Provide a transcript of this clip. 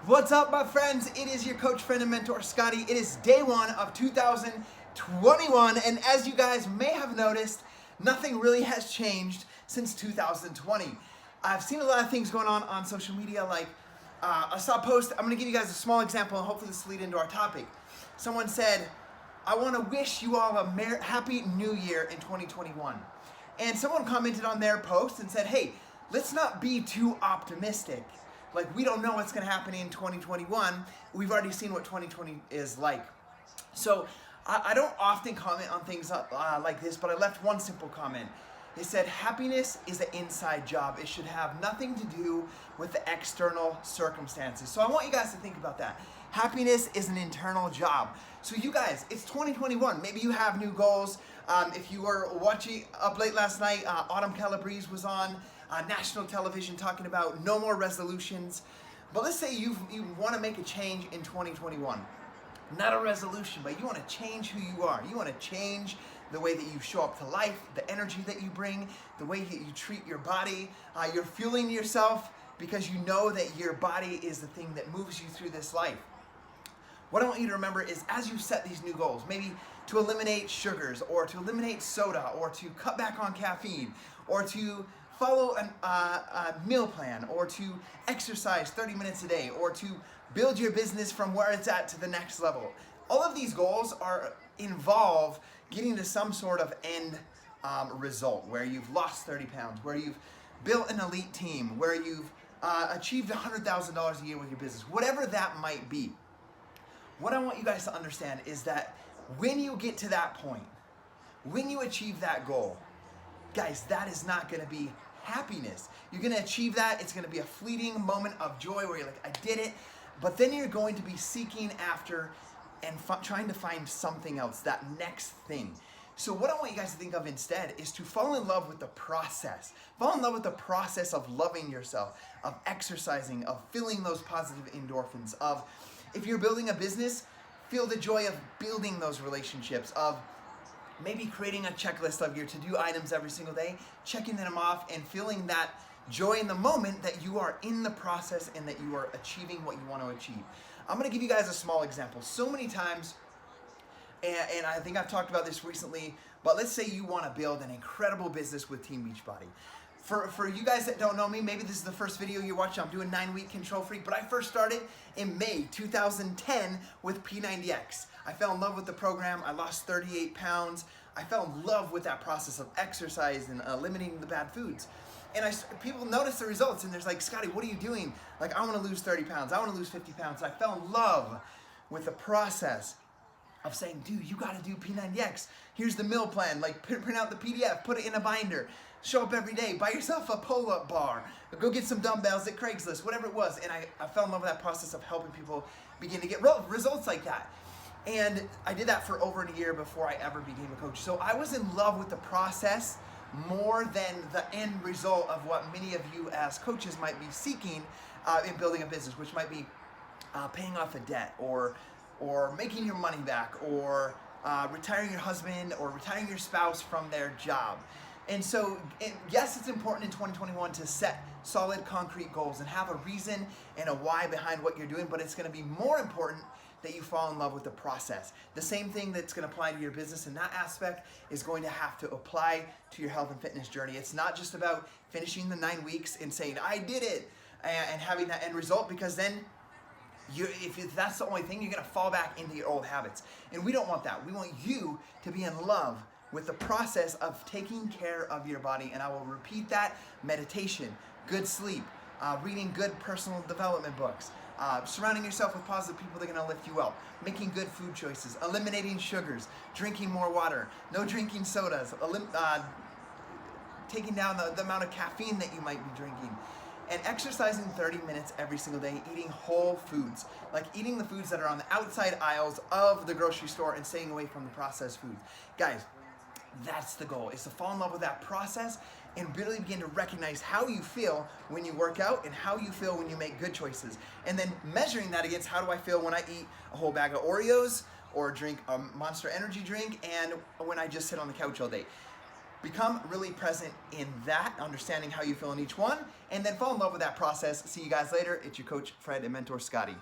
What's up, my friends? It is your coach, friend, and mentor, Scotty. It is day one of 2021, and as you guys may have noticed, nothing really has changed since 2020. I've seen a lot of things going on social media, like I saw a post. I'm going to give you guys a small example, and hopefully this will lead into our topic. Someone said, I want to wish you all a happy new year in 2021. And someone commented on their post and said, hey, let's not be too optimistic. Like, we don't know what's going to happen in 2021. We've already seen what 2020 is like. So I don't often comment on things like this, but I left one simple comment. It said, happiness is an inside job. It should have nothing to do with the external circumstances. So I want you guys to think about that. Happiness is an internal job. So you guys, it's 2021. Maybe you have new goals. If you were watching up late last night, Autumn Calabrese was on national television talking about no more resolutions. But let's say you want to make a change in 2021. Not a resolution, but you want to change who you are. You want to change the way that you show up to life, the energy that you bring, the way that you treat your body. You're fueling yourself because you know that your body is the thing that moves you through this life. What I want you to remember is, as you set these new goals, maybe to eliminate sugars, or to eliminate soda, or to cut back on caffeine, or to follow a meal plan, or to exercise 30 minutes a day, or to build your business from where it's at to the next level. All of these goals involve getting to some sort of end result, where you've lost 30 pounds, where you've built an elite team, where you've achieved $100,000 a year with your business, whatever that might be. What I want you guys to understand is that when you get to that point, when you achieve that goal, guys, that is not going to be happiness. You're going to achieve that. It's going to be a fleeting moment of joy where you're like, I did it. But then you're going to be seeking after and trying to find something else, that next thing. So what I want you guys to think of instead is to fall in love with the process. Fall in love with the process of loving yourself, of exercising, of feeling those positive endorphins, of, if you're building a business, feel the joy of building those relationships, of maybe creating a checklist of your to-do items every single day, checking them off, and feeling that joy in the moment that you are in the process and that you are achieving what you want to achieve. I'm going to give you guys a small example. So many times, and I think I've talked about this recently, but let's say you want to build an incredible business with Team Beachbody. For you guys that don't know me, maybe this is the first video you're watching. I'm doing 9-week Control Freak, but I first started in May 2010 with P90X. I fell in love with the program. I lost 38 pounds. I fell in love with that process of exercise and eliminating the bad foods. And people notice the results, and they're like, Scotty, what are you doing? Like, I want to lose 30 pounds. I want to lose 50 pounds. And I fell in love with the process of saying, dude, you got to do P90X. Here's the meal plan. Like, print out the PDF, put it in a binder, show up every day, buy yourself a pull-up bar, go get some dumbbells at Craigslist, whatever it was. And I fell in love with that process of helping people begin to get results like that. And I did that for over a year before I ever became a coach. So I was in love with the process more than the end result of what many of you as coaches might be seeking in building a business, which might be paying off a debt, or making your money back, or retiring your husband or retiring your spouse from their job. And so, yes, it's important in 2021 to set solid, concrete goals and have a reason and a why behind what you're doing, but it's going to be more important that you fall in love with the process. The same thing that's going to apply to your business in that aspect is going to have to apply to your health and fitness journey. It's not just about finishing the 9 weeks and saying, I did it, and having that end result, because then if that's the only thing, you're going to fall back into your old habits. And we don't want that. We want you to be in love with the process of taking care of your body. And I will repeat that: meditation, good sleep, reading good personal development books, surrounding yourself with positive people that are going to lift you up, making good food choices, eliminating sugars, drinking more water, no drinking sodas, taking down the amount of caffeine that you might be drinking, and exercising 30 minutes every single day, eating whole foods, like eating the foods that are on the outside aisles of the grocery store and staying away from the processed foods. Guys, that's the goal, is to fall in love with that process and really begin to recognize how you feel when you work out and how you feel when you make good choices. And then measuring that against, how do I feel when I eat a whole bag of Oreos or drink a Monster Energy drink, and when I just sit on the couch all day. Become really present in that, understanding how you feel in each one, and then fall in love with that process. See you guys later. It's your coach, friend, and mentor, Scotty.